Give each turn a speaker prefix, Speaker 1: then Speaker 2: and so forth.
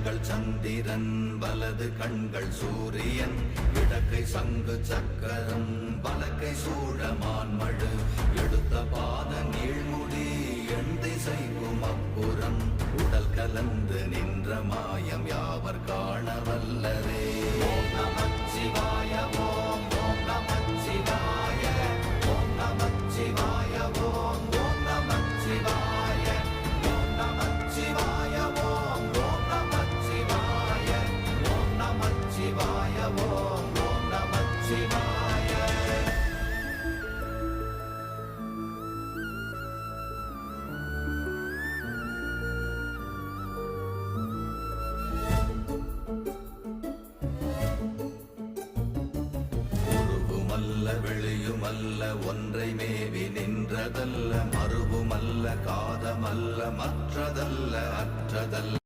Speaker 1: கண்கள் சந்திரன் வலது கண்கள் சூரியன் இடக்கை சங்கு சக்கரம் வலக்கை சூழமான்மழு எடுத்த பாத நீழ்முடி எண் திசைக்கும் அப்புறம் உடல் கலந்து நின்ற மாயம் யாவர் காண வல்லரே. ஓம் நமச்சிவாய ஓம் ஓம் நமச்சிவாய ஓம் நமச்சிவாய ஓம் ஓம் நமச்சிவாய ஓம் நமச்சிவாய ஓம் ஓம் நமச்சிவாய ஓம் நமச்சிவாய ஓம் ஓம் நமச்சிவாய. வெளியுமல்ல ஒன்றை மேவி நின்றதல்ல மறுவுமல்ல காதமல்ல மற்றதல்ல அற்றதல்ல